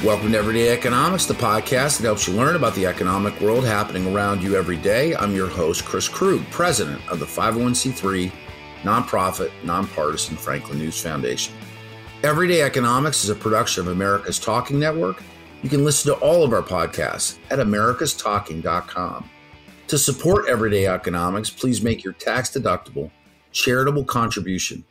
Welcome to Everyday Economics, the podcast that helps you learn about the economic world happening around you every day. I'm your host, Chris Krug, president of the 501c3 nonprofit, nonpartisan Franklin News Foundation. Everyday Economics is a production of America's Talking Network. You can listen to all of our podcasts at americastalking.com. To support Everyday Economics, please make your tax-deductible charitable contribution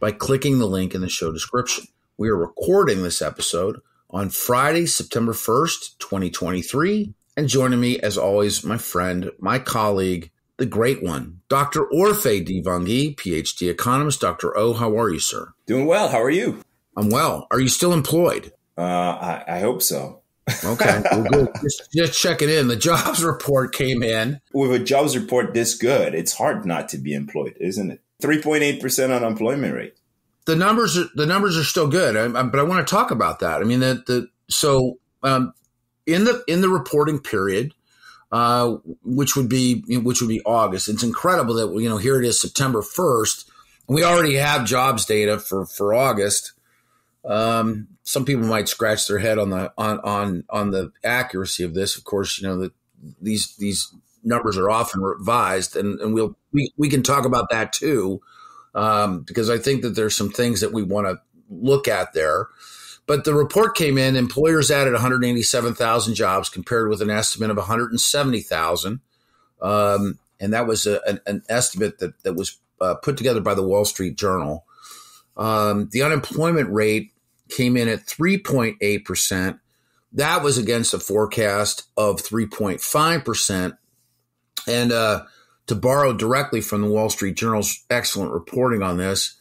by clicking the link in the show description. We are recording this episode on Friday, September 1st, 2023. And joining me, as always, my friend, my colleague, the great one, Dr. Orphe Divounguy, PhD economist. Dr. O, how are you, sir? Doing well. How are you? I'm well. Are you still employed? I hope so. Okay, well, good. Just checking in. The jobs report came in. With a jobs report this good, it's hard not to be employed, isn't it? 3.8% unemployment rate. The numbers are still good, but I want to talk about that. I mean, in the reporting period, which would be August. It's incredible that here it is September 1st, and we already have jobs data for August. Some people might scratch their head on the accuracy of this. Of course, that these numbers are often revised, and we can talk about that too. Because I think that there's some things that we want to look at there. But the report came in, employers added 187,000 jobs compared with an estimate of 170,000. And that was an estimate that was put together by the Wall Street Journal. The unemployment rate came in at 3.8%. That was against a forecast of 3.5%. And to borrow directly from the Wall Street Journal's excellent reporting on this,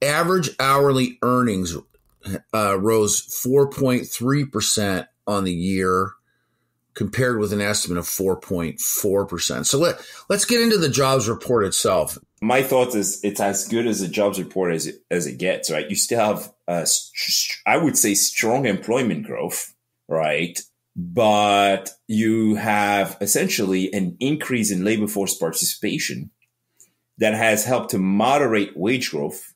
average hourly earnings rose 4.3% on the year compared with an estimate of 4.4%. So let's get into the jobs report itself. My thought is it's as good as a jobs report as it gets, right? You still have, I would say, strong employment growth, right? But you have essentially an increase in labor force participation that has helped to moderate wage growth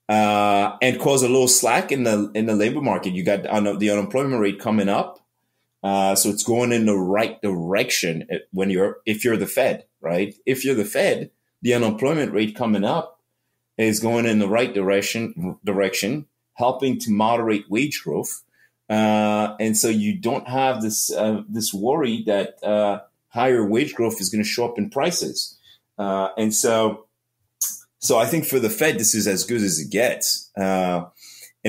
and cause a little slack in the labor market. You got the unemployment rate coming up, so it's going in the right direction. If you're the Fed, right? If you're the Fed, the unemployment rate coming up is going in the right direction, helping to moderate wage growth. And so you don't have this worry that higher wage growth is going to show up in prices. And so I think for the Fed, this is as good as it gets, and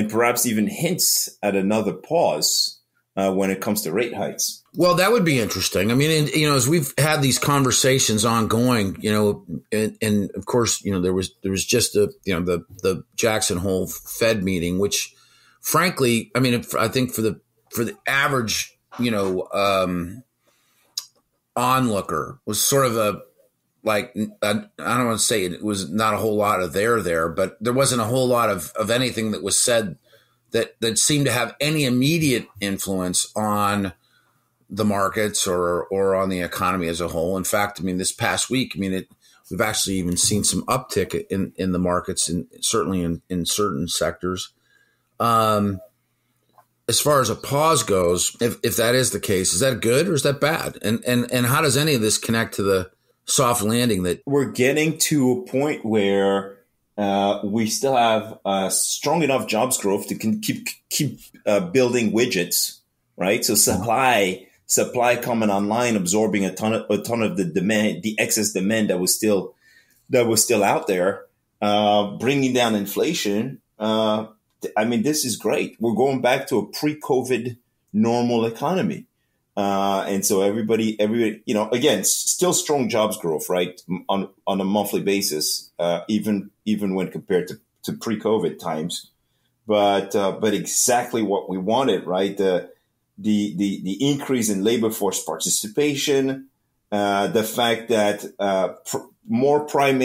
perhaps even hints at another pause when it comes to rate hikes. Well, that would be interesting. I mean, as we've had these conversations ongoing, and of course, there was just the Jackson Hole Fed meeting, which, frankly, I mean, I think for the average, onlooker was sort of I don't want to say it was not a whole lot of there, but there wasn't a whole lot of anything that was said that seemed to have any immediate influence on the markets or on the economy as a whole. In fact, I mean, this past week, we've actually even seen some uptick in the markets, and certainly in certain sectors. As far as a pause goes, if that is the case, is that good or is that bad? And how does any of this connect to the soft landing that we're getting to a point where we still have strong enough jobs growth to keep building widgets, right? So supply coming online, absorbing a ton of the demand, the excess demand that was still out there, bringing down inflation. This is great. We're going back to a pre-COVID normal economy. And so everybody, again, still strong jobs growth, right? On a monthly basis, even when compared to pre-COVID times, but exactly what we wanted, right? The increase in labor force participation, the fact that, more prime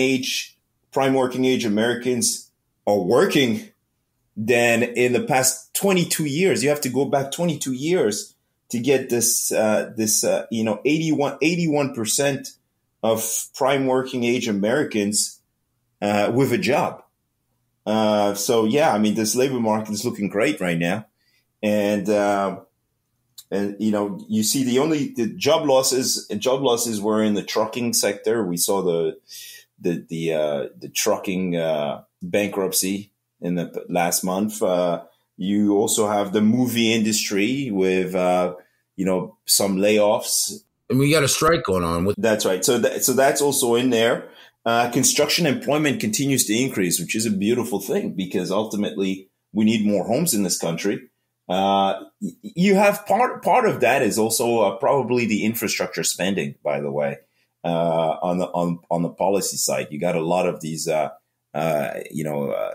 working age Americans are working than in the past 22 years. You have to go back 22 years to get this 81% of prime working age Americans with a job. This labor market is looking great right now. And you see the job losses were in the trucking sector. We saw the trucking bankruptcy in the last month. You also have the movie industry with some layoffs. And we got a strike going on. That's right. So that's also in there. Construction employment continues to increase, which is a beautiful thing because ultimately we need more homes in this country. You have part of that is also probably the infrastructure spending, by the way, on the policy side. You got a lot of these,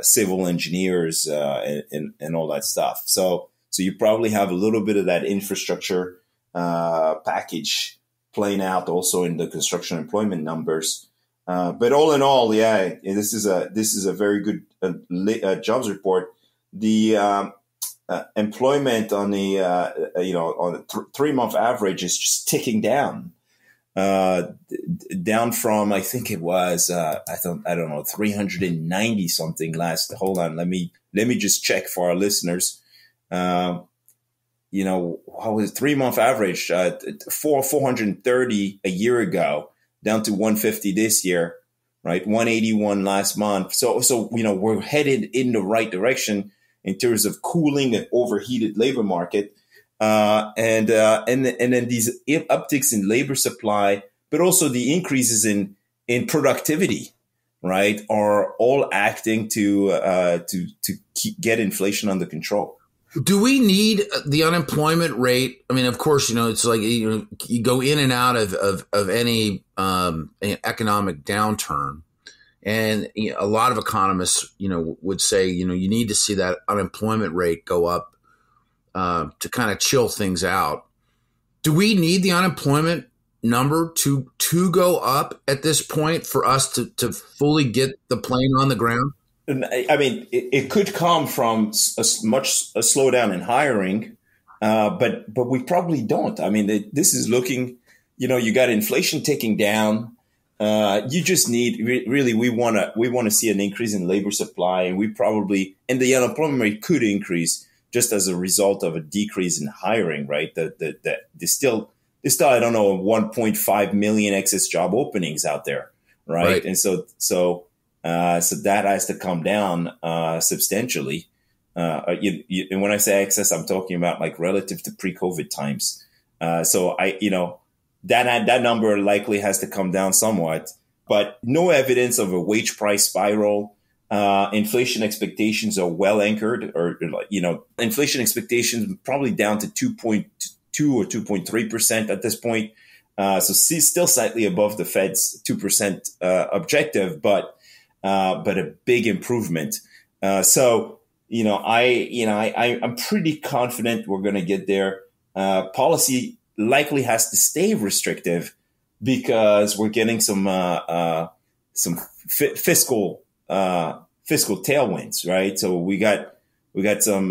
civil engineers and all that stuff. So you probably have a little bit of that infrastructure package playing out also in the construction employment numbers. But all in all, yeah, this is a very good jobs report. The employment on the on the 3-month average is just ticking down, down from I think it was I don't know 390 something last. Hold on, let me just check for our listeners. How was it? 3-month average 430 a year ago, down to 150 this year, right? 181 last month. So we're headed in the right direction in terms of cooling an overheated labor market, and then these upticks in labor supply, but also the increases in productivity, right, are all acting to get inflation under control. Do we need the unemployment rate? I mean, of course, it's like you go in and out of any economic downturn. And a lot of economists, would say, you need to see that unemployment rate go up to kind of chill things out. Do we need the unemployment number to go up at this point for us to fully get the plane on the ground? I mean, it could come from a slowdown in hiring, but we probably don't. I mean, this is looking, you got inflation ticking down. You just need really we want to see an increase in labor supply, and the unemployment rate could increase just as a result of a decrease in hiring, right? There's still I don't know 1.5 million excess job openings out there, right? And so that has to come down substantially. And when I say excess, I'm talking about like relative to pre-COVID times. That number likely has to come down somewhat, but no evidence of a wage price spiral. Inflation expectations are well anchored, or inflation expectations probably down to 2.2 or 2.3% at this point. So still slightly above the Fed's 2% objective, but a big improvement. I'm pretty confident we're going to get there. Policy likely has to stay restrictive because we're getting some fiscal tailwinds, right? So we got some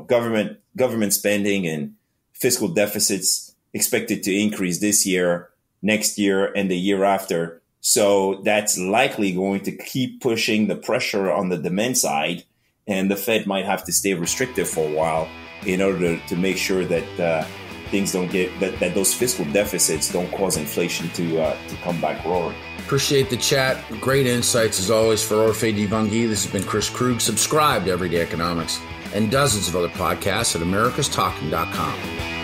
government spending and fiscal deficits expected to increase this year, next year, and the year after. So that's likely going to keep pushing the pressure on the demand side, and the Fed might have to stay restrictive for a while in order to make sure that things don't that those fiscal deficits don't cause inflation to come back roaring. Appreciate the chat. Great insights as always for Orphe Divounguy. This has been Chris Krug. Subscribe to Everyday Economics and dozens of other podcasts at americastalking.com.